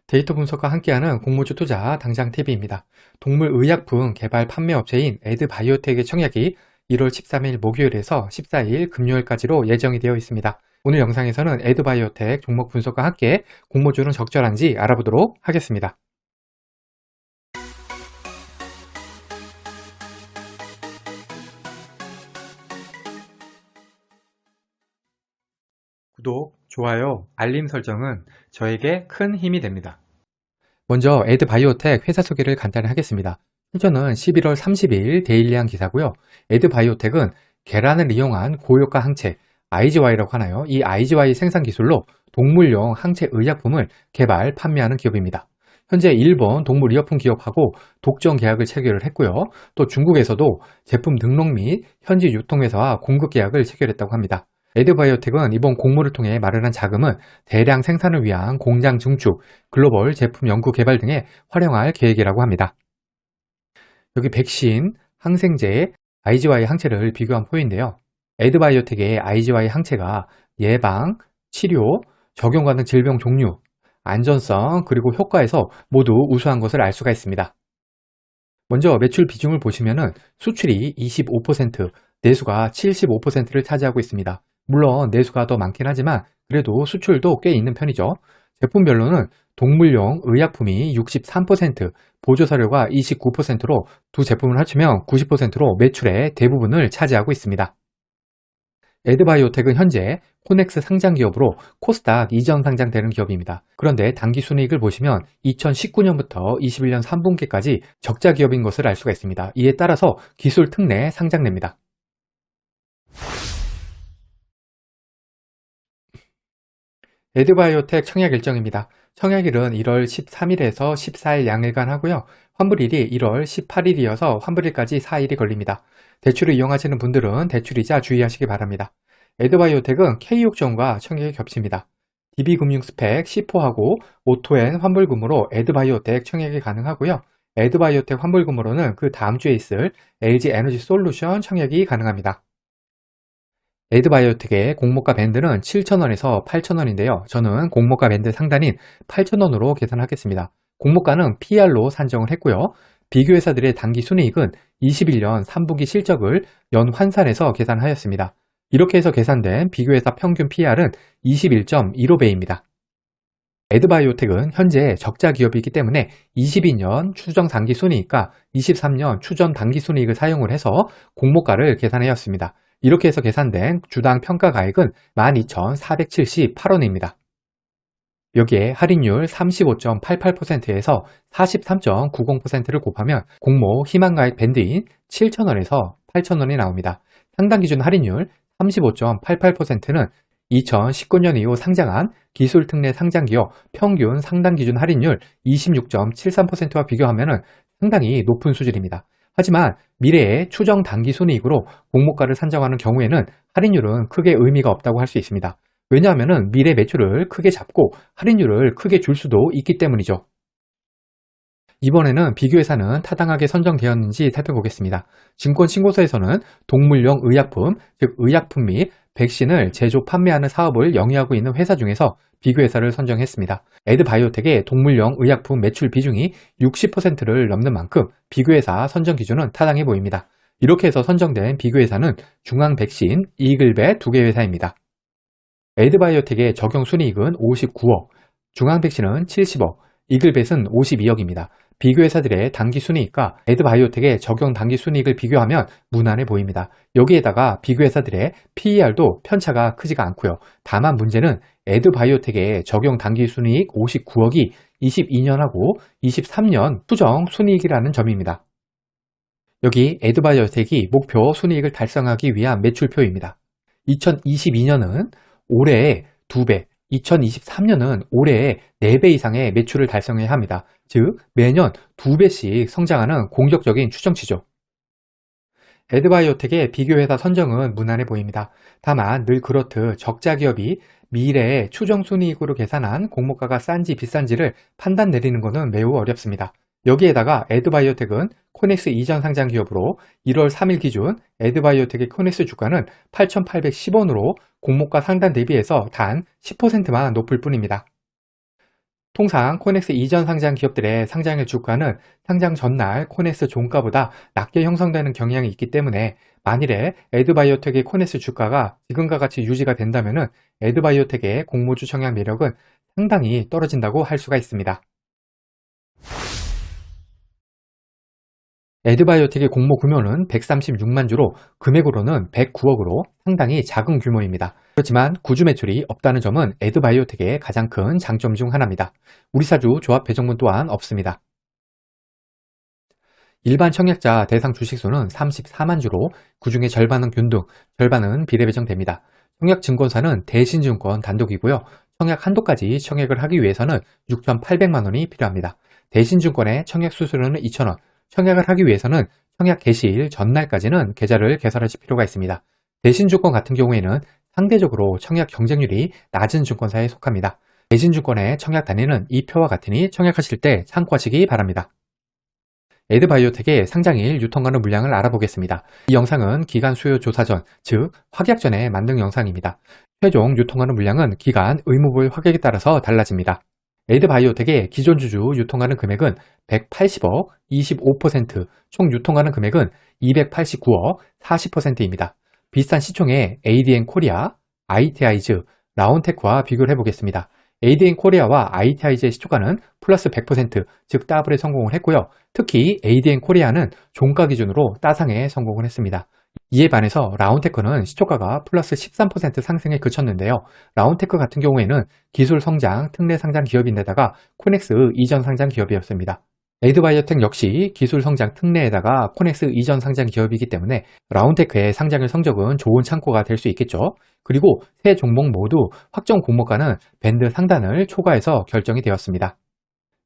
데이터 분석과 함께하는 공모주 투자 당장 팁입니다. 동물의약품 개발 판매업체인 에드바이오텍의 청약이 1월 13일 목요일에서 14일 금요일까지로 예정이 되어 있습니다. 오늘 영상에서는 에드바이오텍 종목 분석과 함께 공모주는 적절한지 알아보도록 하겠습니다. 구독, 좋아요, 알림 설정은 저에게 큰 힘이 됩니다. 먼저 에드바이오텍 회사 소개를 간단히 하겠습니다. 출처는 11월 30일 데일리한 기사고요. 에드바이오텍은 계란을 이용한 고효과 항체 IGY라고 하나요? 이 IGY 생산 기술로 동물용 항체 의약품을 개발, 판매하는 기업입니다. 현재 일본 동물의약품 기업하고 독점 계약을 체결을 했고요. 또 중국에서도 제품 등록 및 현지 유통회사와 공급 계약을 체결했다고 합니다. 에드바이오텍은 이번 공모를 통해 마련한 자금은 대량 생산을 위한 공장 증축, 글로벌 제품 연구 개발 등에 활용할 계획이라고 합니다. 여기 백신, 항생제, IGY 항체를 비교한 포인데요. 에드바이오텍의 IGY 항체가 예방, 치료, 적용받는 질병 종류, 안전성, 그리고 효과에서 모두 우수한 것을 알 수가 있습니다. 먼저 매출 비중을 보시면은 수출이 25%, 내수가 75%를 차지하고 있습니다. 물론 내수가 더 많긴 하지만 그래도 수출도 꽤 있는 편이죠. 제품별로는 동물용 의약품이 63%, 보조사료가 29%로 두 제품을 합치면 90%로 매출의 대부분을 차지하고 있습니다. 에드바이오텍은 현재 코넥스 상장 기업으로 코스닥 이전 상장되는 기업입니다. 그런데 당기순이익을 보시면 2019년부터 21년 3분기까지 적자 기업인 것을 알 수가 있습니다. 이에 따라서 기술 특례 상장됩니다. 에드바이오텍 청약 일정입니다. 청약일은 1월 13일에서 14일 양일간 하고요. 환불일이 1월 18일이어서 환불일까지 4일이 걸립니다. 대출을 이용하시는 분들은 대출이자 주의하시기 바랍니다. 에드바이오텍은 K옥정과 청약이 겹칩니다. DB금융 스펙 C4하고 오토엔 환불금으로 에드바이오텍 청약이 가능하고요. 에드바이오텍 환불금으로는 그 다음 주에 있을 LG에너지솔루션 청약이 가능합니다. 에드바이오텍의 공모가 밴드는 7,000원에서 8,000원인데요. 저는 공모가 밴드 상단인 8,000원으로 계산하겠습니다. 공모가는 PR로 산정을 했고요. 비교회사들의 당기 순이익은 21년 3분기 실적을 연환산해서 계산하였습니다. 이렇게 해서 계산된 비교회사 평균 PR은 21.15배입니다. 에드바이오텍은 현재 적자 기업이기 때문에 22년 추정 당기 순이익과 23년 추정 당기 순이익을 사용을 해서 공모가를 계산하였습니다. 이렇게 해서 계산된 주당 평가가액은 12,478원입니다. 여기에 할인율 35.88%에서 43.90%를 곱하면 공모 희망가액 밴드인 7,000원에서 8,000원이 나옵니다. 상당 기준 할인율 35.88%는 2019년 이후 상장한 기술특례 상장기업 평균 상당 기준 할인율 26.73%와 비교하면 상당히 높은 수준입니다. 하지만 미래의 추정 당기 순이익으로 공모가를 산정하는 경우에는 할인율은 크게 의미가 없다고 할 수 있습니다. 왜냐하면 미래 매출을 크게 잡고 할인율을 크게 줄 수도 있기 때문이죠. 이번에는 비교회사는 타당하게 선정되었는지 살펴보겠습니다. 증권신고서에서는 동물용 의약품, 즉 의약품 및 백신을 제조 판매하는 사업을 영위하고 있는 회사 중에서 비교회사를 선정했습니다. 에드바이오텍의 동물용 의약품 매출 비중이 60%를 넘는 만큼 비교회사 선정 기준은 타당해 보입니다. 이렇게 해서 선정된 비교회사는 중앙백신, 이글벳 2개 회사입니다. 에드바이오텍의 적용 순이익은 59억, 중앙백신은 70억, 이글벳은 52억입니다. 비교회사들의 당기 순이익과 에드바이오텍의 적용 당기 순이익을 비교하면 무난해 보입니다. 여기에다가 비교회사들의 PER도 편차가 크지가 않고요. 다만 문제는 에드바이오텍의 적용 당기 순이익 59억이 22년하고 23년 추정 순이익이라는 점입니다. 여기 에드바이오텍이 목표 순이익을 달성하기 위한 매출표입니다. 2022년은 올해의 2배, 2023년은 올해의 4배 이상의 매출을 달성해야 합니다. 즉 매년 2배씩 성장하는 공격적인 추정치죠. 에드바이오텍의 비교회사 선정은 무난해 보입니다. 다만 늘 그렇듯 적자 기업이 미래의 추정 순이익으로 계산한 공모가가 싼지 비싼지를 판단 내리는 것은 매우 어렵습니다. 여기에다가 에드바이오텍은 코넥스 이전 상장 기업으로 1월 3일 기준 에드바이오텍의 코넥스 주가는 8,810원으로 공모가 상단 대비해서 단 10%만 높을 뿐입니다. 통상 코넥스 이전 상장 기업들의 상장일 주가는 상장 전날 코넥스 종가보다 낮게 형성되는 경향이 있기 때문에 만일에 에드바이오텍의 코넥스 주가가 지금과 같이 유지가 된다면 에드바이오텍의 공모주 청약 매력은 상당히 떨어진다고 할 수가 있습니다. 에드바이오텍의 공모 규모는 136만 주로 금액으로는 109억으로 상당히 작은 규모입니다. 그렇지만 구주 매출이 없다는 점은 에드바이오텍의 가장 큰 장점 중 하나입니다. 우리사주 조합 배정문 또한 없습니다. 일반 청약자 대상 주식수는 34만 주로 그중에 절반은 균등, 절반은 비례배정됩니다. 청약증권사는 대신증권 단독이고요. 청약 한도까지 청약을 하기 위해서는 6,800만 원이 필요합니다. 대신증권의 청약 수수료는 2,000원, 청약을 하기 위해서는 청약 개시일 전날까지는 계좌를 개설하실 필요가 있습니다. 대신증권 같은 경우에는 상대적으로 청약 경쟁률이 낮은 증권사에 속합니다. 대신증권의 청약 단위는 이 표와 같으니 청약하실 때 참고하시기 바랍니다. 에드바이오텍의 상장일 유통가능 물량을 알아보겠습니다. 이 영상은 기간 수요 조사 전, 즉 확약 전에 만든 영상입니다. 최종 유통가능 물량은 기간 의무부의 확약에 따라서 달라집니다. 에드바이오텍의 기존 주주 유통가능 금액은 180억, 25%, 총 유통가능 금액은 289억, 40%입니다. 비슷한 시총의 ADN 코리아, ITI즈, 라운테크와 비교를 해보겠습니다. ADN 코리아와 ITI즈의 시초가는 플러스 100%, 즉 더블에 성공을 했고요. 특히 ADN 코리아는 종가 기준으로 따상에 성공을 했습니다. 이에 반해서 라운테크는 시초가가 플러스 13% 상승에 그쳤는데요. 라운테크 같은 경우에는 기술 성장, 특례 상장 기업인데다가 코넥스 이전 상장 기업이었습니다. 에드바이오텍 역시 기술 성장 특례에다가 코넥스 이전 상장 기업이기 때문에 라운테크의 상장일 성적은 좋은 참고가 될 수 있겠죠. 그리고 세 종목 모두 확정 공모가는 밴드 상단을 초과해서 결정이 되었습니다.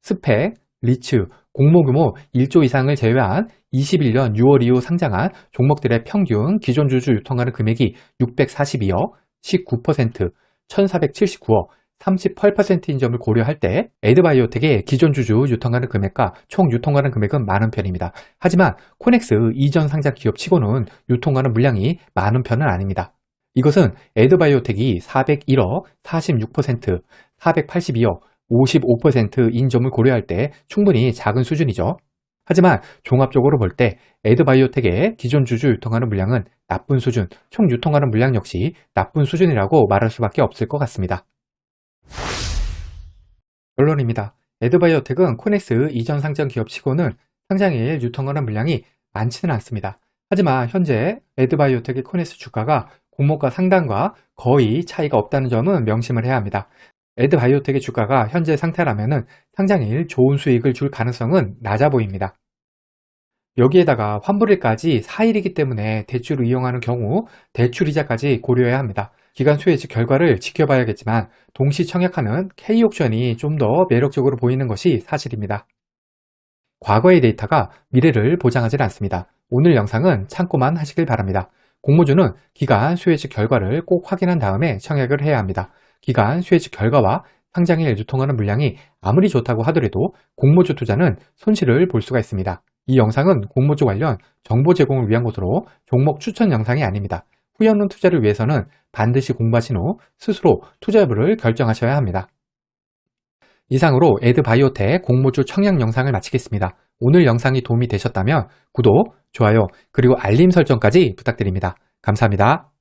스펙, 리츠, 공모 규모 1조 이상을 제외한 21년 6월 이후 상장한 종목들의 평균 기존 주주 유통가능 금액이 642억, 19%, 1479억, 38%인 점을 고려할 때 에드바이오텍의 기존 주주 유통가능 금액과 총 유통가능 금액은 많은 편입니다. 하지만 코넥스 이전 상장 기업 치고는 유통가능 물량이 많은 편은 아닙니다. 이것은 에드바이오텍이 401억, 46%, 482억, 55%인 점을 고려할 때 충분히 작은 수준이죠. 하지만 종합적으로 볼 때 에드바이오텍의 기존 주주 유통가능 물량은 나쁜 수준, 총 유통가능 물량 역시 나쁜 수준이라고 말할 수밖에 없을 것 같습니다. 결론입니다. 에드바이오텍은 코넥스 이전 상장 기업 치고는 상장일 유통가능 물량이 많지는 않습니다. 하지만 현재 에드바이오텍의 코넥스 주가가 공모가 상단과 거의 차이가 없다는 점은 명심을 해야 합니다. 에드바이오텍의 주가가 현재 상태라면 상장일 좋은 수익을 줄 가능성은 낮아 보입니다. 여기에다가 환불일까지 4일이기 때문에 대출을 이용하는 경우 대출이자까지 고려해야 합니다. 기간 수혜직 결과를 지켜봐야겠지만 동시 청약하는 K옵션이 좀 더 매력적으로 보이는 것이 사실입니다. 과거의 데이터가 미래를 보장하지 않습니다. 오늘 영상은 참고만 하시길 바랍니다. 공모주는 기간 수혜직 결과를 꼭 확인한 다음에 청약을 해야 합니다. 기간 수혜직 결과와 상장일 유통하는 물량이 아무리 좋다고 하더라도 공모주 투자는 손실을 볼 수가 있습니다. 이 영상은 공모주 관련 정보 제공을 위한 것으로 종목 추천 영상이 아닙니다. 후연론 투자를 위해서는 반드시 공부하신 후 스스로 투자 여부를 결정하셔야 합니다. 이상으로 에드바이오텍 공모주 청약 영상을 마치겠습니다. 오늘 영상이 도움이 되셨다면 구독, 좋아요, 그리고 알림 설정까지 부탁드립니다. 감사합니다.